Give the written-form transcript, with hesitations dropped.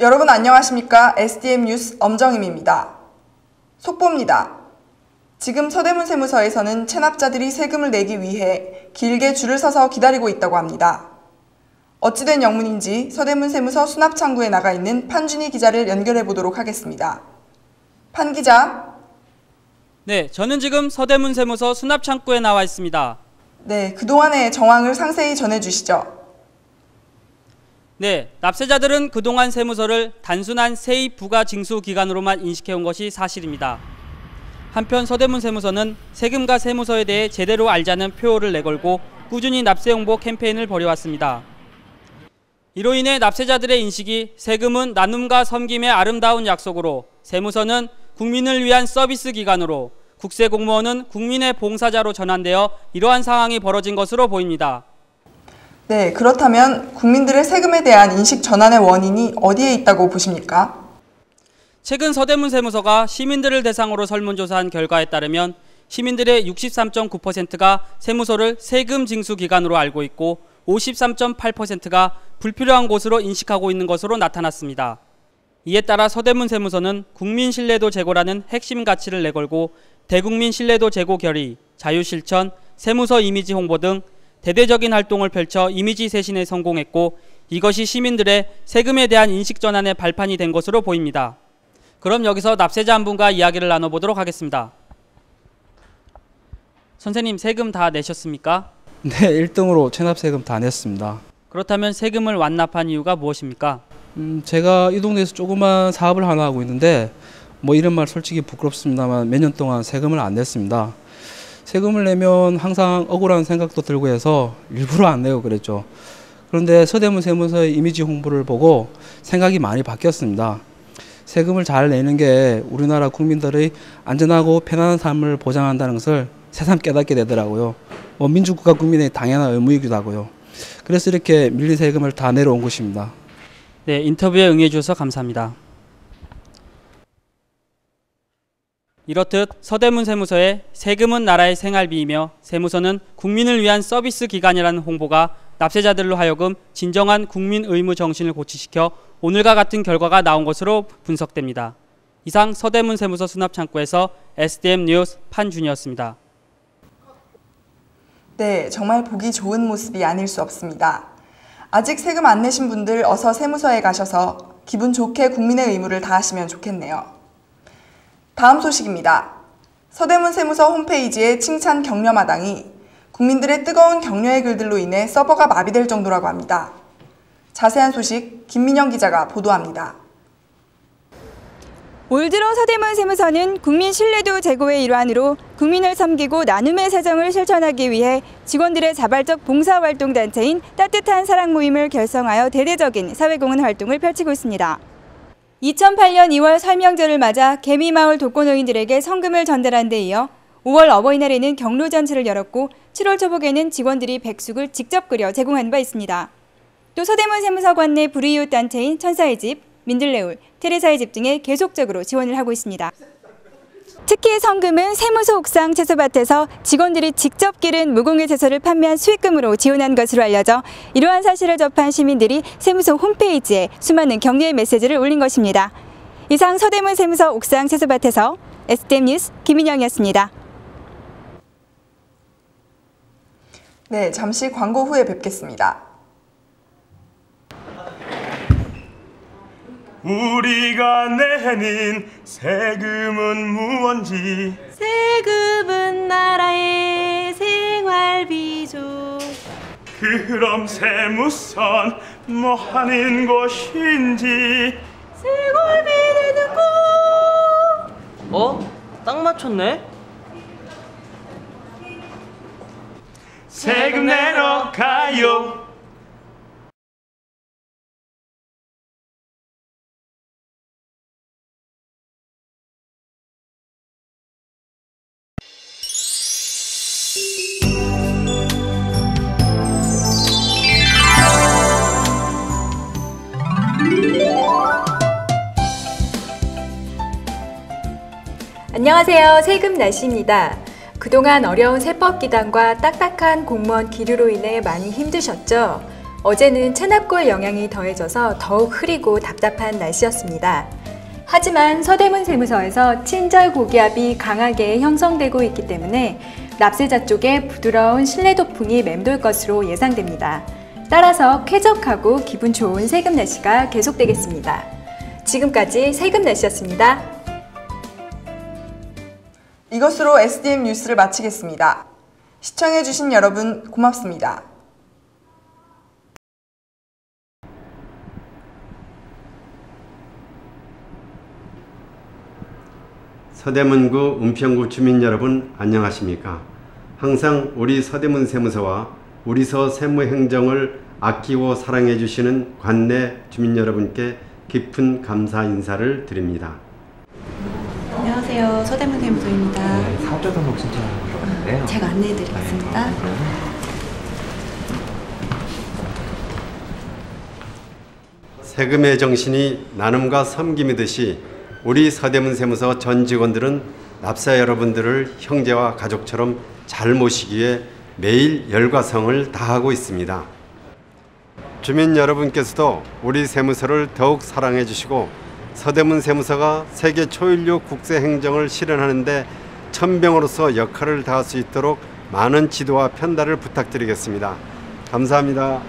여러분 안녕하십니까? SDM 뉴스 엄정임입니다. 속보입니다. 지금 서대문 세무서에서는 체납자들이 세금을 내기 위해 길게 줄을 서서 기다리고 있다고 합니다. 어찌된 영문인지 서대문 세무서 수납창구에 나가 있는 판준희 기자를 연결해 보도록 하겠습니다. 판 기자. 네, 저는 지금 서대문 세무서 수납창구에 나와 있습니다. 네, 그동안의 정황을 상세히 전해주시죠. 네, 납세자들은 그동안 세무서를 단순한 세입 부과 징수 기관으로만 인식해온 것이 사실입니다. 한편 서대문 세무서는 세금과 세무서에 대해 제대로 알자는 표어를 내걸고 꾸준히 납세 홍보 캠페인을 벌여왔습니다. 이로 인해 납세자들의 인식이 세금은 나눔과 섬김의 아름다운 약속으로, 세무서는 국민을 위한 서비스 기관으로, 국세공무원은 국민의 봉사자로 전환되어 이러한 상황이 벌어진 것으로 보입니다. 네, 그렇다면 국민들의 세금에 대한 인식 전환의 원인이 어디에 있다고 보십니까? 최근 서대문 세무서가 시민들을 대상으로 설문조사한 결과에 따르면 시민들의 63.9%가 세무서를 세금 징수 기관으로 알고 있고 53.8%가 불필요한 곳으로 인식하고 있는 것으로 나타났습니다. 이에 따라 서대문 세무서는 국민 신뢰도 제고라는 핵심 가치를 내걸고 대국민 신뢰도 제고 결의, 자유실천, 세무서 이미지 홍보 등 대대적인 활동을 펼쳐 이미지 쇄신에 성공했고, 이것이 시민들의 세금에 대한 인식 전환의 발판이 된 것으로 보입니다. 그럼 여기서 납세자 한 분과 이야기를 나눠보도록 하겠습니다. 선생님, 세금 다 내셨습니까? 네, 1등으로 체납세금 다 냈습니다. 그렇다면 세금을 완납한 이유가 무엇입니까? 제가 이 동네에서 조그만 사업을 하나 하고 있는데 이런 말 솔직히 부끄럽습니다만 몇 년 동안 세금을 안 냈습니다. 세금을 내면 항상 억울한 생각도 들고 해서 일부러 안 내고 그랬죠. 그런데 서대문 세무서의 이미지 홍보를 보고 생각이 많이 바뀌었습니다. 세금을 잘 내는 게 우리나라 국민들의 안전하고 편안한 삶을 보장한다는 것을 새삼 깨닫게 되더라고요. 민주국가 국민의 당연한 의무이기도 하고요. 그래서 이렇게 밀린 세금을 다 내려온 것입니다. 네, 인터뷰에 응해 주셔서 감사합니다. 이렇듯 서대문 세무서의 세금은 나라의 생활비이며 세무서는 국민을 위한 서비스 기관이라는 홍보가 납세자들로 하여금 진정한 국민 의무 정신을 고취시켜 오늘과 같은 결과가 나온 것으로 분석됩니다. 이상 서대문 세무서 수납창구에서 SDM 뉴스 판준이었습니다. 네, 정말 보기 좋은 모습이 아닐 수 없습니다. 아직 세금 안 내신 분들 어서 세무서에 가셔서 기분 좋게 국민의 의무를 다하시면 좋겠네요. 다음 소식입니다. 서대문 세무서 홈페이지의 칭찬 격려 마당이 국민들의 뜨거운 격려의 글들로 인해 서버가 마비될 정도라고 합니다. 자세한 소식 김민영 기자가 보도합니다. 올 들어 서대문 세무서는 국민 신뢰도 제고의 일환으로 국민을 섬기고 나눔의 세정을 실천하기 위해 직원들의 자발적 봉사활동단체인 따뜻한 사랑 모임을 결성하여 대대적인 사회공헌 활동을 펼치고 있습니다. 2008년 2월 설명절을 맞아 개미마을 독거노인들에게 성금을 전달한 데 이어 5월 어버이날에는 경로잔치를 열었고 7월 초복에는 직원들이 백숙을 직접 끓여 제공한 바 있습니다. 또 서대문 세무서관 내 불이웃 단체인 천사의 집, 민들레울, 테레사의 집 등에 계속적으로 지원을 하고 있습니다. 특히 성금은 세무서 옥상 채소밭에서 직원들이 직접 기른 무공의 채소를 판매한 수익금으로 지원한 것으로 알려져 이러한 사실을 접한 시민들이 세무서 홈페이지에 수많은 격려의 메시지를 올린 것입니다. 이상 서대문 세무서 옥상 채소밭에서 SDM 뉴스 김민영이었습니다. 네, 잠시 광고 후에 뵙겠습니다. 우리가 내는 세금은 무언지, 세금은 나라의 생활비죠. 그럼 세무선 뭐 하는 곳인지. 생활비 내는 곳. 딱 맞췄네? 세금 내러 가요. 안녕하세요. 세금 날씨입니다. 그동안 어려운 세법 기단과 딱딱한 공무원 기류로 인해 많이 힘드셨죠? 어제는 체납골 영향이 더해져서 더욱 흐리고 답답한 날씨였습니다. 하지만 서대문 세무서에서 친절 고기압이 강하게 형성되고 있기 때문에 납세자 쪽에 부드러운 신뢰도풍이 맴돌 것으로 예상됩니다. 따라서 쾌적하고 기분 좋은 세금 날씨가 계속되겠습니다. 지금까지 세금 날씨였습니다. 이것으로 SDM 뉴스를 마치겠습니다. 시청해주신 여러분 고맙습니다. 서대문구 은평구 주민 여러분 안녕하십니까? 항상 우리 서대문 세무서와 우리서 세무행정을 아끼고 사랑해 주시는 관내 주민 여러분께 깊은 감사 인사를 드립니다. 안녕하세요. 서대문 세무서입니다. 네, 사업자 등록 신청하셨는데요. 제가 안내해 드리겠습니다. 세금의 정신이 나눔과 섬김이듯이 우리 서대문 세무서 전 직원들은 납세자 여러분들을 형제와 가족처럼 잘 모시기 위해 매일 열과 성을 다하고 있습니다. 주민 여러분께서도 우리 세무서를 더욱 사랑해 주시고 서대문 세무서가 세계 초일류 국세 행정을 실현하는 데 천병으로서 역할을 다할 수 있도록 많은 지도와 편달을 부탁드리겠습니다. 감사합니다.